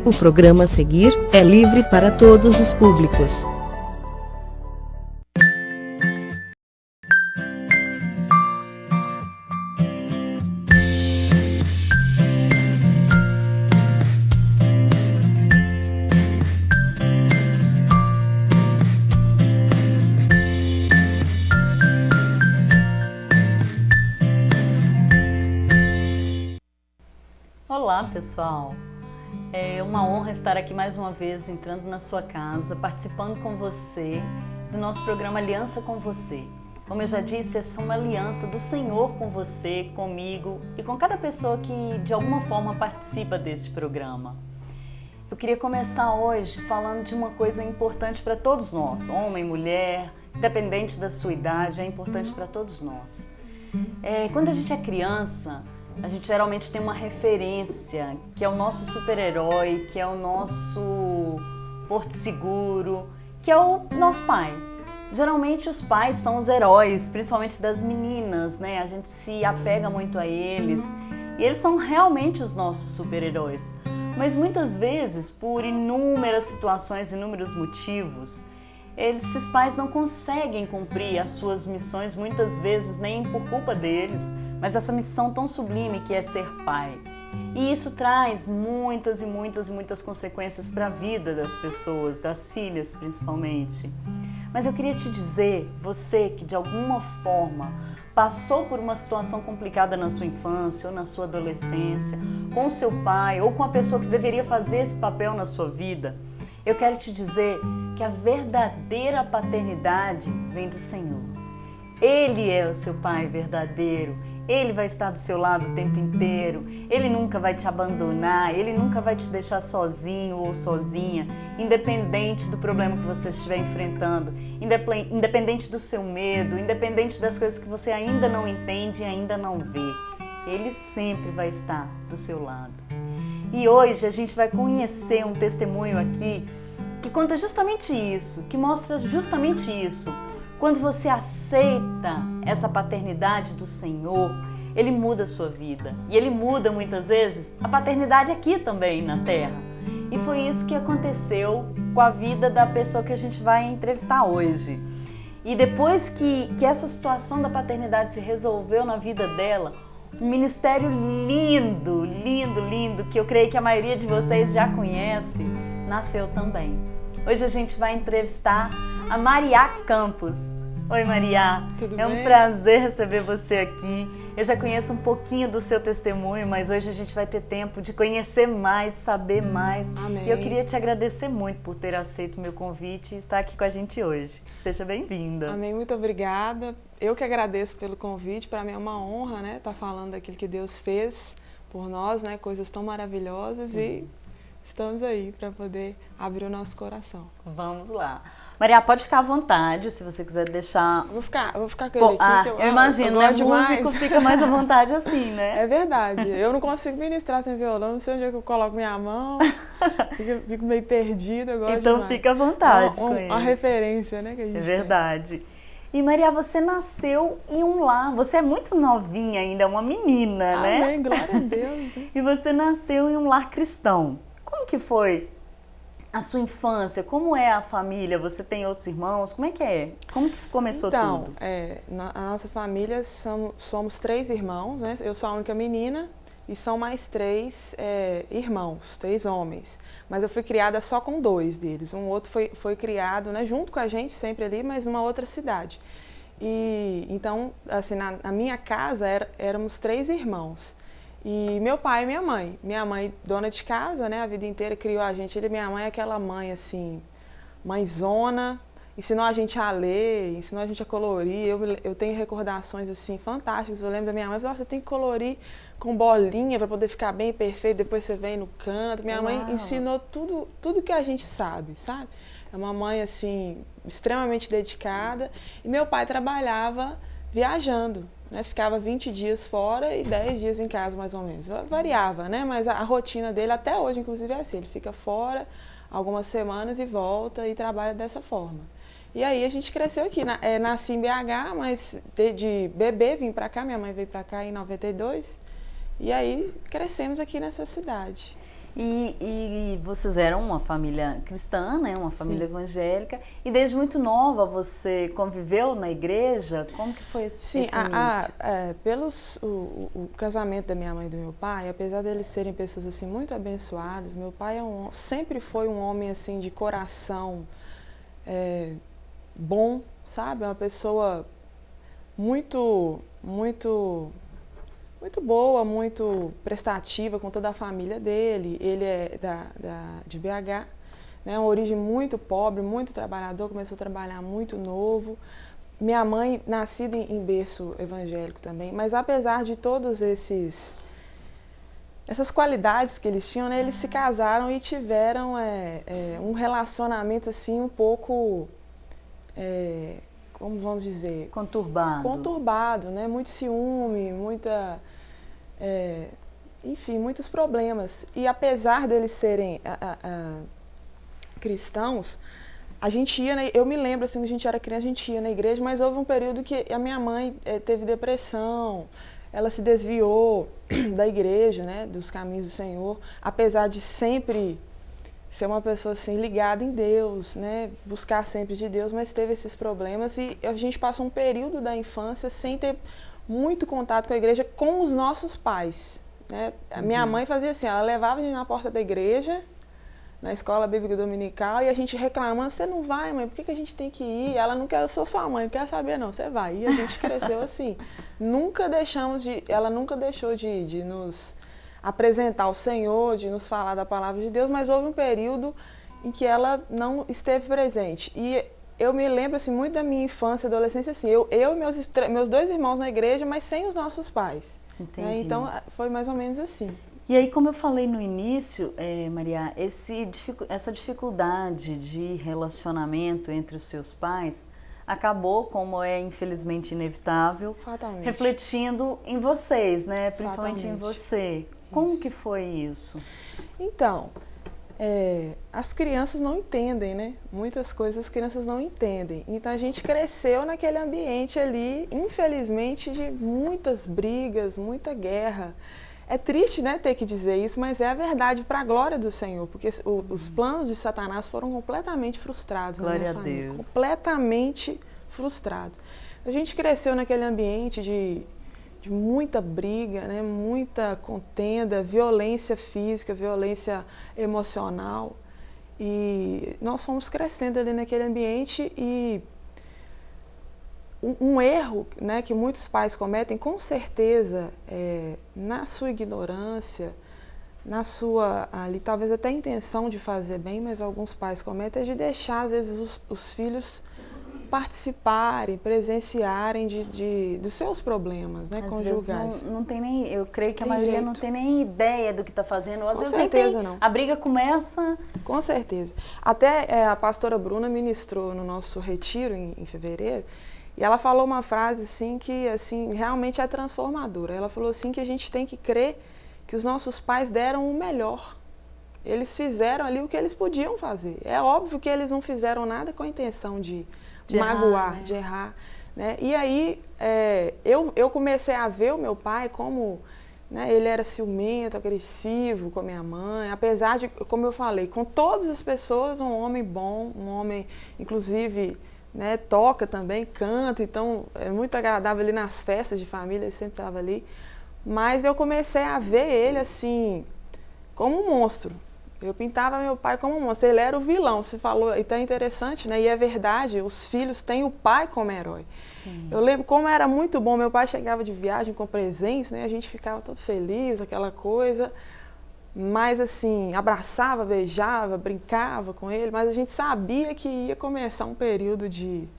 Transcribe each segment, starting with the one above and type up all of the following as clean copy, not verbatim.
O programa a seguir é livre para todos os públicos. Olá, pessoal! É uma honra estar aqui mais uma vez, entrando na sua casa, participando com você do nosso programa Aliança com Você. Como eu já disse, essa é uma aliança do Senhor com você, comigo e com cada pessoa que de alguma forma participa deste programa. Eu queria começar hoje falando de uma coisa importante para todos nós, homem, mulher, independente da sua idade, é importante para todos nós. Quando a gente é criança, a gente geralmente tem uma referência, que é o nosso super-herói, que é o nosso porto seguro, que é o nosso pai. Geralmente os pais são os heróis, principalmente das meninas, né? A gente se apega muito a eles e eles são realmente os nossos super-heróis. Mas muitas vezes, por inúmeras situações, inúmeros motivos, esses pais não conseguem cumprir as suas missões, muitas vezes nem por culpa deles, mas essa missão tão sublime que é ser pai. E isso traz muitas consequências para a vida das pessoas, das filhas principalmente. Mas eu queria te dizer, você que de alguma forma passou por uma situação complicada na sua infância ou na sua adolescência, com o seu pai ou com a pessoa que deveria fazer esse papel na sua vida, eu quero te dizer que a verdadeira paternidade vem do Senhor. Ele é o seu pai verdadeiro, Ele vai estar do seu lado o tempo inteiro, Ele nunca vai te abandonar, Ele nunca vai te deixar sozinho ou sozinha, independente do problema que você estiver enfrentando, independente do seu medo, independente das coisas que você ainda não entende e ainda não vê. Ele sempre vai estar do seu lado. E hoje a gente vai conhecer um testemunho aqui que conta justamente isso, que mostra justamente isso. Quando você aceita essa paternidade do Senhor, Ele muda a sua vida. E Ele muda muitas vezes a paternidade aqui também na Terra. E foi isso que aconteceu com a vida da pessoa que a gente vai entrevistar hoje. E depois que essa situação da paternidade se resolveu na vida dela, um ministério lindo, que eu creio que a maioria de vocês já conhece, nasceu também. Hoje a gente vai entrevistar a Maria Campos. Oi, Maria. Tudo bem? É um prazer receber você aqui. Eu já conheço um pouquinho do seu testemunho, mas hoje a gente vai ter tempo de conhecer mais, saber mais. Amém. E eu queria te agradecer muito por ter aceito o meu convite e estar aqui com a gente hoje. Seja bem-vinda. Amém, muito obrigada. Eu que agradeço pelo convite. Para mim é uma honra, né, estar falando daquilo que Deus fez por nós, né, coisas tão maravilhosas. Sim. E estamos aí para poder abrir o nosso coração. Vamos lá. Maria, pode ficar à vontade, se você quiser deixar... Eu vou ficar com ele aqui. Eu imagino, né? Músico fica mais à vontade assim, né? É verdade. Eu não consigo ministrar sem violão, não sei onde é que eu coloco minha mão. Fico meio perdida, eu gosto então demais. Fica à vontade com ele. Uma referência, né, que a gente É verdade. Tem. E Maria, você nasceu em um lar, você é muito novinha ainda, uma menina, né? Amém, glória a Deus. Né? E você nasceu em um lar cristão. Como que foi a sua infância? Como é a família? Você tem outros irmãos? Como é que é? Como que começou tudo? Então, a nossa família somos 3 irmãos, né? Eu sou a única menina e são mais 3 irmãos, 3 homens. Mas eu fui criada só com 2 deles. Um outro foi criado, né, junto com a gente, sempre ali, mas numa outra cidade. E então, assim, na minha casa éramos 3 irmãos. E meu pai e minha mãe. Minha mãe, dona de casa, né, a vida inteira criou a gente. Minha mãe é aquela mãe, assim, mãezona, ensinou a gente a ler, ensinou a gente a colorir. Eu tenho recordações, assim, fantásticas. Eu lembro da minha mãe, você tem que colorir com bolinha para poder ficar bem perfeito, depois você vem no canto. Minha mãe ensinou tudo que a gente sabe? É uma mãe, assim, extremamente dedicada. E meu pai trabalhava viajando. Né, ficava 20 dias fora e 10 dias em casa, mais ou menos. Variava, né? Mas a rotina dele, até hoje, inclusive, é assim. Ele fica fora algumas semanas e volta e trabalha dessa forma. E aí a gente cresceu aqui. Nasci em BH, mas de bebê vim pra cá. Minha mãe veio pra cá em 92. E aí crescemos aqui nessa cidade. E vocês eram uma família cristã, né? Uma família Sim. evangélica. E desde muito nova você conviveu na igreja? Como que foi esse início? O casamento da minha mãe e do meu pai, apesar deles serem pessoas assim muito abençoadas, meu pai sempre foi um homem assim de coração bom, sabe? Uma pessoa muito boa, muito prestativa com toda a família dele. Ele é de BH, né? Uma origem muito pobre, muito trabalhador, começou a trabalhar muito novo. Minha mãe, nascida em berço evangélico também, mas apesar de todos essas qualidades que eles tinham, né, eles se casaram e tiveram um relacionamento assim um pouco, como vamos dizer? Conturbado, né? Muito ciúme, enfim, muitos problemas. E apesar deles serem cristãos, a gente ia, eu me lembro assim, quando a gente era criança, a gente ia na igreja, mas houve um período que a minha mãe teve depressão, ela se desviou da igreja, né, dos caminhos do Senhor, apesar de sempre ser uma pessoa assim ligada em Deus, né, buscar sempre de Deus, mas teve esses problemas e a gente passou um período da infância sem ter muito contato com a igreja, com os nossos pais, né? A minha mãe fazia assim, ela levava a gente na porta da igreja, na escola bíblica dominical, e a gente reclamando, você não vai, mãe, por que a gente tem que ir? Ela não quer, eu sou sua mãe, não quer saber não, você vai. E a gente cresceu assim. Ela nunca deixou de nos apresentar o Senhor, de nos falar da palavra de Deus, mas houve um período em que ela não esteve presente. E eu me lembro assim, muito da minha infância e adolescência, assim, eu e meus dois irmãos na igreja, mas sem os nossos pais. Entendi. Né? Então, foi mais ou menos assim. E aí, como eu falei no início, Maria, essa dificuldade de relacionamento entre os seus pais acabou, como é infelizmente inevitável, Fatalmente. refletindo em vocês, né? Principalmente Fatalmente. em você. Como que foi isso? Então, as crianças não entendem, né? Muitas coisas as crianças não entendem. Então a gente cresceu naquele ambiente ali, infelizmente, de muitas brigas, muita guerra. É triste, né, ter que dizer isso, mas é a verdade para a glória do Senhor, porque os planos de Satanás foram completamente frustrados na minha família. Glória a Deus. Completamente frustrados. A gente cresceu naquele ambiente de muita briga, né, muita contenda, violência física, violência emocional. E nós fomos crescendo ali naquele ambiente e um erro, né, que muitos pais cometem, com certeza, na sua ignorância, na sua, ali, talvez até a intenção de fazer bem, mas alguns pais cometem, é de deixar, às vezes, os filhos participarem, presenciarem dos seus problemas, né, conjugais. Vezes não tem nem, eu creio que a maioria não tem nem ideia do que está fazendo. Às vezes nem certeza não. A briga começa... Com certeza. Até a pastora Bruna ministrou no nosso retiro em fevereiro, e ela falou uma frase assim que assim, realmente é transformadora. Ela falou assim que a gente tem que crer que os nossos pais deram o melhor. Eles fizeram ali o que eles podiam fazer. É óbvio que eles não fizeram nada com a intenção de magoar, né? De errar. Né? E aí eu comecei a ver o meu pai como, né, ele era ciumento, agressivo com a minha mãe, apesar de, como eu falei, com todas as pessoas, um homem bom, um homem, inclusive, né, toca também, canta, então é muito agradável ali nas festas de família, ele sempre estava ali. Mas eu comecei a ver ele assim, como um monstro. Eu pintava meu pai como um monstro, ele era o vilão, você falou, então é interessante, né? E é verdade, os filhos têm o pai como herói. Sim. Eu lembro como era muito bom, meu pai chegava de viagem com presentes, né? A gente ficava todo feliz, aquela coisa, mas assim, abraçava, beijava, brincava com ele, mas a gente sabia que ia começar um período de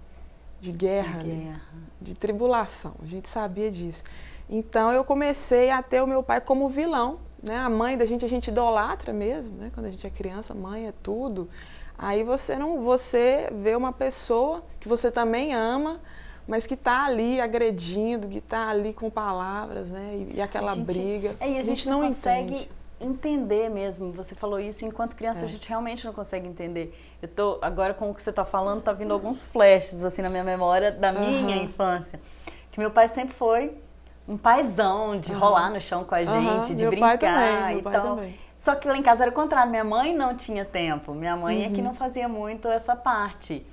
guerra, né? De tribulação, a gente sabia disso. Então eu comecei a ter o meu pai como vilão, né? A mãe da gente, a gente idolatra mesmo, né? Quando a gente é criança, mãe é tudo. Aí você vê uma pessoa que você também ama, mas que está ali agredindo, que está ali com palavras, né? E aquela briga. E a gente não consegue entender mesmo. Você falou isso, enquanto criança a gente realmente não consegue entender. Eu tô agora, com o que você está falando, tá vindo alguns flashes assim na minha memória da minha infância, que meu pai sempre foi um paizão de rolar no chão com a gente, de brincar e tal. Só que lá em casa era o contrário, minha mãe não tinha tempo, minha mãe é que não fazia muito essa parte.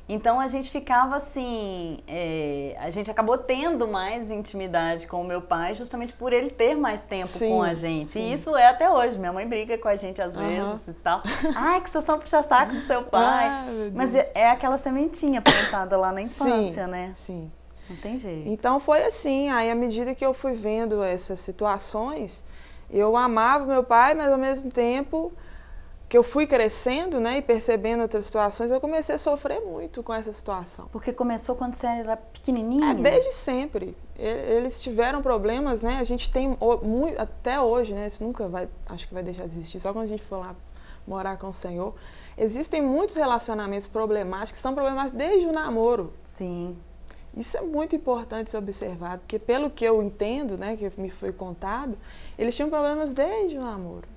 Então a gente ficava assim, a gente acabou tendo mais intimidade com o meu pai justamente por ele ter mais tempo com a gente. Sim. E isso é até hoje, minha mãe briga com a gente às vezes e tal. Ai, que vocês são puxa-saco do seu pai. Mas é aquela sementinha plantada lá na infância, né? Sim. Não tem jeito. Então foi assim, aí à medida que eu fui vendo essas situações, eu amava meu pai, mas ao mesmo tempo que eu fui crescendo, né, e percebendo outras situações, eu comecei a sofrer muito com essa situação. Porque começou quando você era pequenininha? Desde sempre. Eles tiveram problemas, né, a gente tem muito, até hoje, né, isso nunca vai, acho que vai deixar de existir, só quando a gente for lá morar com o Senhor. Existem muitos relacionamentos problemáticos, que são problemáticos desde o namoro. Sim. Isso é muito importante ser observado, porque pelo que eu entendo, né, que me foi contado, eles tinham problemas desde o namoro.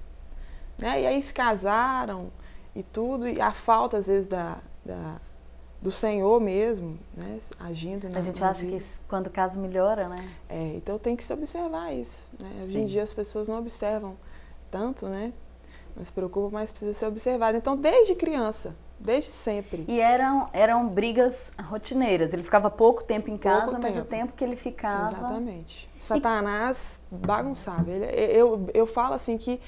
Né? E aí se casaram e tudo, e a falta às vezes do Senhor mesmo, né, agindo na A gente na acha vida. que quando casa melhora, né? Então tem que se observar isso. Né? Hoje em dia as pessoas não observam tanto, né? Não se preocupam, mas precisa ser observado. Então desde criança, desde sempre. E eram brigas rotineiras. Ele ficava pouco tempo em casa, mas o tempo que ele ficava... Exatamente. Satanás bagunçava. Eu falo assim que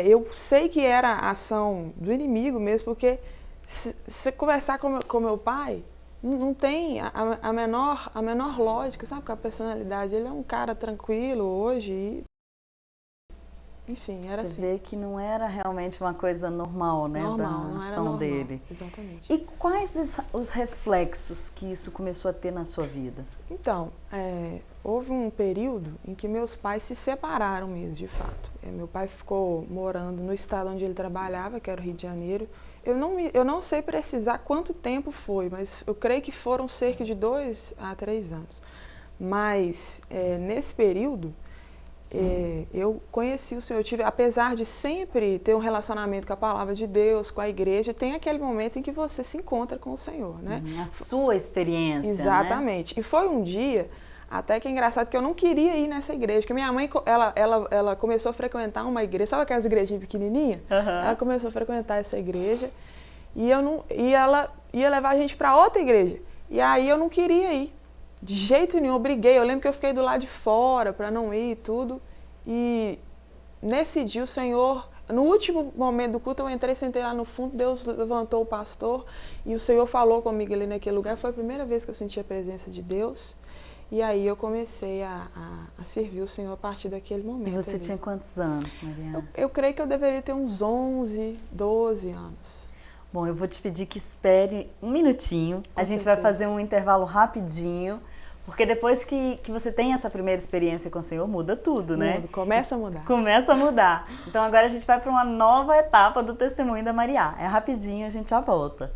eu sei que era a ação do inimigo mesmo, porque se você conversar com meu pai, não tem a menor lógica, sabe, com a personalidade. Ele é um cara tranquilo hoje e... Enfim, era assim. Você vê que não era realmente uma coisa normal, né, da ação dele. Exatamente. E quais os reflexos que isso começou a ter na sua vida? Então, houve um período em que meus pais se separaram mesmo, de fato. Meu pai ficou morando no estado onde ele trabalhava, que era o Rio de Janeiro. Eu não sei precisar quanto tempo foi, mas eu creio que foram cerca de 2 a 3 anos. Mas, nesse período, eu conheci o Senhor. Apesar de sempre ter um relacionamento com a palavra de Deus, com a igreja, tem aquele momento em que você se encontra com o Senhor, né? A sua experiência, exatamente. Né? E foi um dia, até que é engraçado, que eu não queria ir nessa igreja, porque minha mãe, ela começou a frequentar uma igreja, sabe aquelas igrejinhas pequenininhas? Ela começou a frequentar essa igreja e ela ia levar a gente para outra igreja. E aí eu não queria ir. De jeito nenhum, eu briguei. Eu lembro que eu fiquei do lado de fora para não ir e tudo. E nesse dia o Senhor, no último momento do culto, eu entrei, sentei lá no fundo, Deus levantou o pastor e o Senhor falou comigo ali naquele lugar. Foi a primeira vez que eu senti a presença de Deus. E aí eu comecei a servir o Senhor a partir daquele momento. E você tinha quantos anos, Mariana? Eu creio que eu deveria ter uns 11, 12 anos. Bom, eu vou te pedir que espere um minutinho. A gente vai fazer um intervalo rapidinho, porque depois que você tem essa primeira experiência com o Senhor, muda tudo, né? Começa a mudar. Começa a mudar. Então agora a gente vai para uma nova etapa do testemunho da Mariá. É rapidinho, a gente já volta.